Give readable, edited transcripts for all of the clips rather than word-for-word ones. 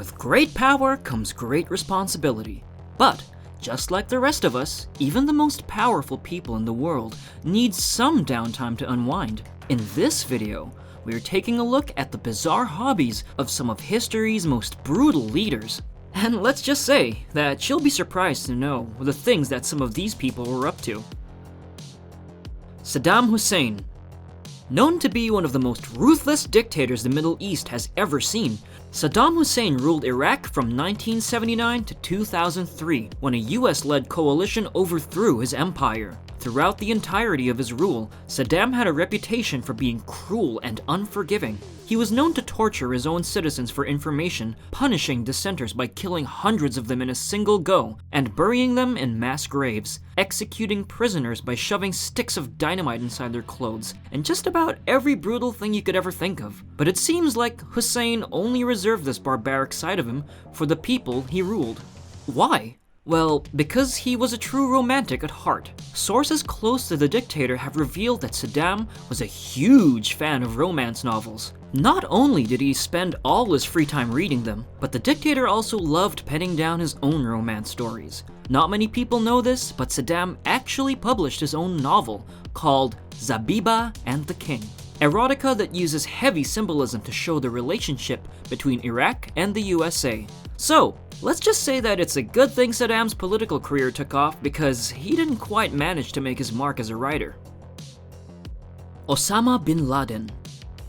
With great power comes great responsibility. But, just like the rest of us, even the most powerful people in the world need some downtime to unwind. In this video, we are taking a look at the bizarre hobbies of some of history's most brutal leaders. And let's just say that you'll be surprised to know the things that some of these people were up to. Saddam Hussein. Known to be one of the most ruthless dictators the Middle East has ever seen, Saddam Hussein ruled Iraq from 1979 to 2003, when a US-led coalition overthrew his empire. Throughout the entirety of his rule, Saddam had a reputation for being cruel and unforgiving. He was known to torture his own citizens for information, punishing dissenters by killing hundreds of them in a single go, and burying them in mass graves, executing prisoners by shoving sticks of dynamite inside their clothes, and just about every brutal thing you could ever think of. But it seems like Hussein only reserved this barbaric side of him for the people he ruled. Why? Well, because he was a true romantic at heart. Sources close to the dictator have revealed that Saddam was a huge fan of romance novels. Not only did he spend all his free time reading them, but the dictator also loved penning down his own romance stories. Not many people know this, but Saddam actually published his own novel called Zabiba and the King. Erotica that uses heavy symbolism to show the relationship between Iraq and the USA. So, let's just say that it's a good thing Saddam's political career took off because he didn't quite manage to make his mark as a writer. Osama Bin Laden.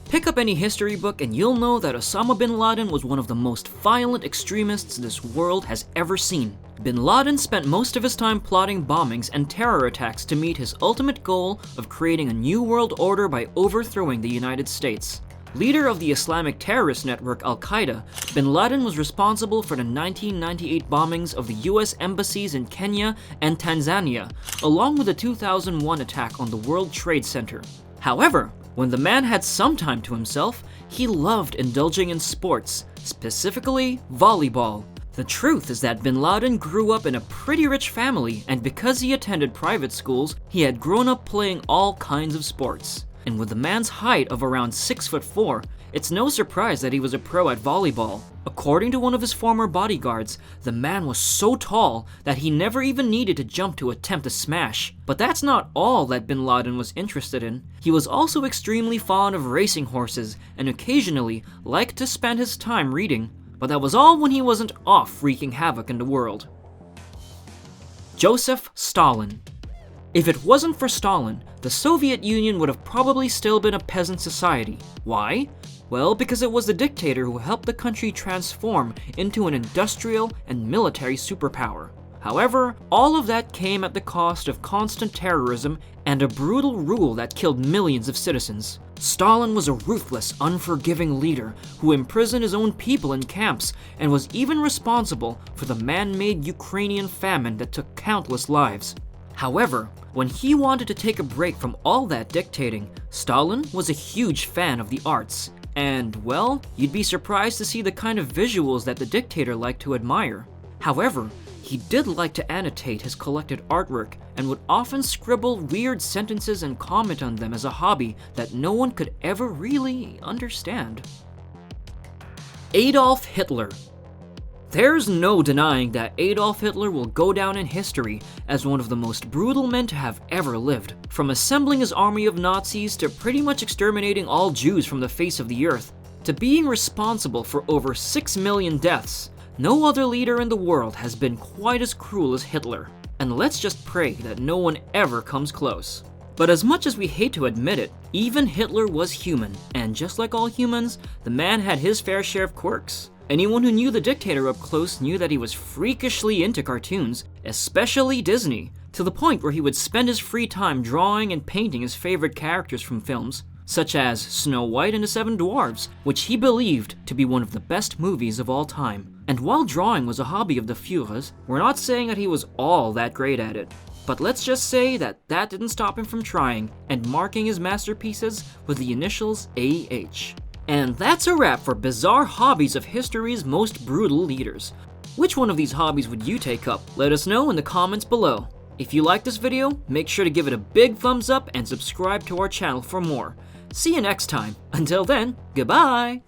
Pick up any history book and you'll know that Osama Bin Laden was one of the most violent extremists this world has ever seen. Bin Laden spent most of his time plotting bombings and terror attacks to meet his ultimate goal of creating a new world order by overthrowing the United States. Leader of the Islamic terrorist network Al-Qaeda, Bin Laden was responsible for the 1998 bombings of the US embassies in Kenya and Tanzania, along with the 2001 attack on the World Trade Center. However, when the man had some time to himself, he loved indulging in sports, specifically volleyball. The truth is that Bin Laden grew up in a pretty rich family, and because he attended private schools, he had grown up playing all kinds of sports. And with the man's height of around 6'4", it's no surprise that he was a pro at volleyball. According to one of his former bodyguards, the man was so tall that he never even needed to jump to attempt a smash. But that's not all that Bin Laden was interested in. He was also extremely fond of racing horses and occasionally liked to spend his time reading. But that was all when he wasn't off wreaking havoc in the world. Joseph Stalin. If it wasn't for Stalin, the Soviet Union would have probably still been a peasant society. Why? Well, because it was the dictator who helped the country transform into an industrial and military superpower. However, all of that came at the cost of constant terrorism and a brutal rule that killed millions of citizens. Stalin was a ruthless, unforgiving leader who imprisoned his own people in camps and was even responsible for the man-made Ukrainian famine that took countless lives. However, when he wanted to take a break from all that dictating, Stalin was a huge fan of the arts. And, well, you'd be surprised to see the kind of visuals that the dictator liked to admire. However, he did like to annotate his collected artwork and would often scribble weird sentences and comment on them as a hobby that no one could ever really understand. Adolf Hitler. There's no denying that Adolf Hitler will go down in history as one of the most brutal men to have ever lived. From assembling his army of Nazis to pretty much exterminating all Jews from the face of the earth, to being responsible for over 6 million deaths, no other leader in the world has been quite as cruel as Hitler. And let's just pray that no one ever comes close. But as much as we hate to admit it, even Hitler was human, and just like all humans, the man had his fair share of quirks. Anyone who knew the dictator up close knew that he was freakishly into cartoons, especially Disney, to the point where he would spend his free time drawing and painting his favorite characters from films, such as Snow White and the Seven Dwarfs, which he believed to be one of the best movies of all time. And while drawing was a hobby of the Führer's, we're not saying that he was all that great at it. But let's just say that didn't stop him from trying and marking his masterpieces with the initials AH. And that's a wrap for bizarre hobbies of history's most brutal leaders. Which one of these hobbies would you take up? Let us know in the comments below. If you like this video, make sure to give it a big thumbs up and subscribe to our channel for more. See you next time. Until then, goodbye!